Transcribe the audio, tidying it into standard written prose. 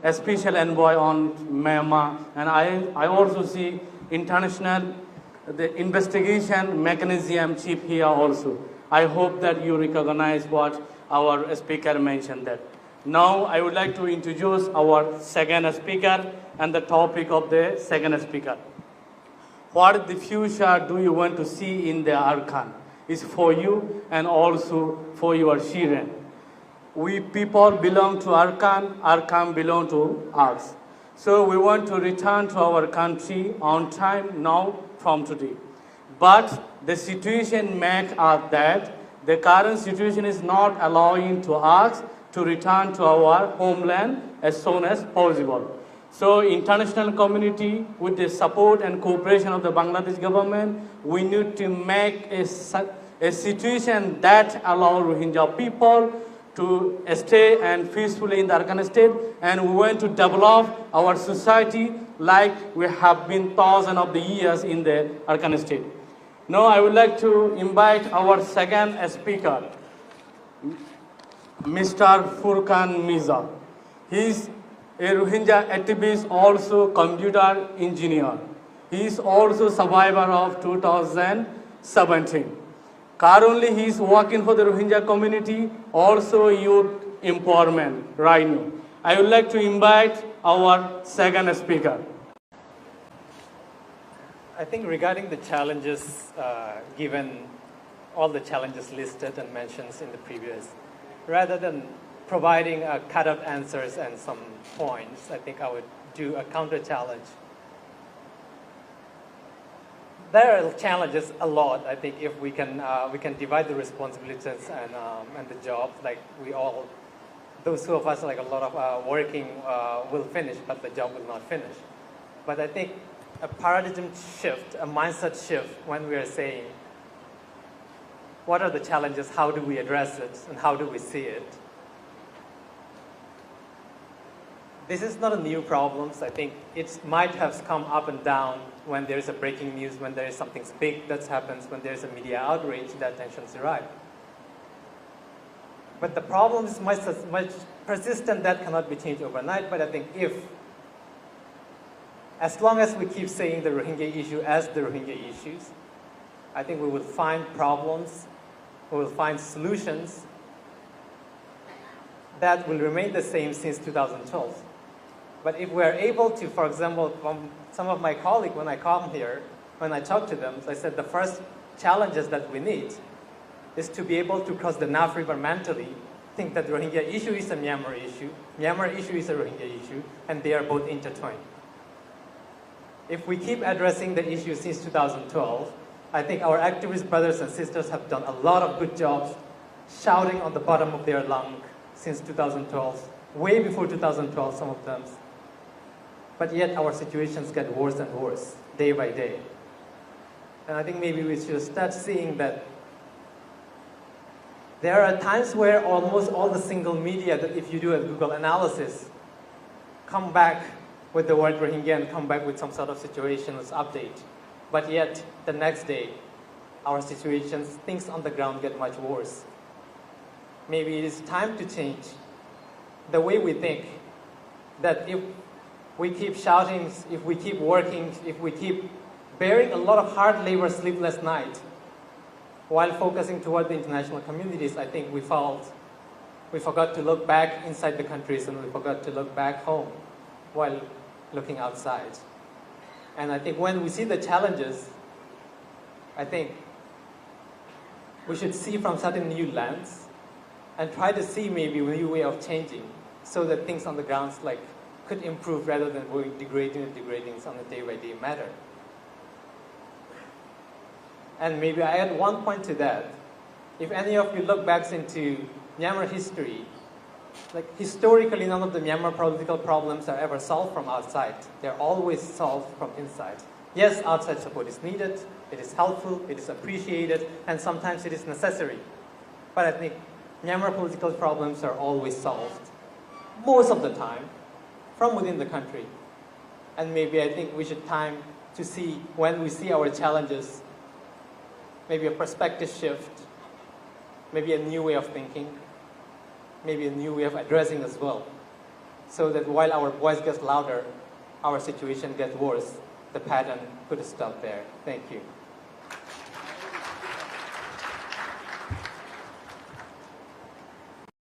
a special envoy on Myanmar, and I also see international the investigation mechanism chief here also. I hope that you recognize what our speaker mentioned there. Now I would like to introduce our second speaker and the topic of the second speaker. What the future do you want to see in the Arkan is for you and also for your children. We people belong to Arkan, Arkan belong to us. So we want to return to our country on time now from today. But the situation makes us that the current situation is not allowing to us to return to our homeland as soon as possible. So international community, with the support and cooperation of the Bangladesh government, we need to make a situation that allows Rohingya people to stay and peacefully in the Arkan state, and we want to develop our society like we have been thousands of the years in the Arkan state. Now I would like to invite our second speaker, Mr. Furkan Miza. He is a Rohingya activist, also computer engineer. He is also survivor of 2017. Currently, he is working for the Rohingya community, also youth empowerment right now. I would like to invite our second speaker. I think regarding the challenges, given all the challenges listed and mentioned in the previous, rather than providing cut-up answers and some points, I think I would do a counter-challenge. There are challenges a lot. I think if we can divide the responsibilities and the jobs, like we all, those two of us, like a lot of working will finish, but the job will not finish. But I think a paradigm shift, a mindset shift, when we are saying, what are the challenges, how do we address it, and how do we see it? This is not a new problem. I think it might have come up and down when there is a breaking news, when there is something big that happens, when there is a media outrage, that tensions arrive. But the problem is much persistent that cannot be changed overnight. But I think as long as we keep saying the Rohingya issue as the Rohingya issues, I think we will find problems, we will find solutions that will remain the same since 2012. But if we are able to, for example, from some of my colleagues, when I come here, when I talk to them, I said the first challenges that we need is to be able to cross the Naf River mentally, think that the Rohingya issue is a Myanmar issue is a Rohingya issue, and they are both intertwined. If we keep addressing the issue since 2012, I think our activist brothers and sisters have done a lot of good jobs shouting on the bottom of their lung since 2012, way before 2012, some of them. But yet our situations get worse and worse, day by day. And I think maybe we should start seeing that there are times where almost all the single media, that if you do a Google analysis, come back with the word Rohingya and come back with some sort of situations update. But yet, the next day, our situations, things on the ground get much worse. Maybe it is time to change the way we think, that if we keep shouting, if we keep working, if we keep bearing a lot of hard labor, sleepless night, while focusing toward the international communities, I think we forgot to look back inside the countries, and we forgot to look back home while looking outside. And I think when we see the challenges, I think we should see from certain new lens and try to see maybe a new way of changing so that things on the ground could improve rather than going degrading on a day-by-day matter. And maybe I add one point to that. If any of you look back into Myanmar history, historically none of the Myanmar political problems are ever solved from outside. They're always solved from inside. Yes, outside support is needed, it is helpful, it is appreciated, and sometimes it is necessary. But I think Myanmar political problems are always solved, most of the time, from within the country. And maybe I think we should time to see, when we see our challenges, maybe a perspective shift, maybe a new way of thinking, maybe a new way of addressing as well. so that while our voice gets louder, our situation gets worse. The pattern could stop there. Thank you.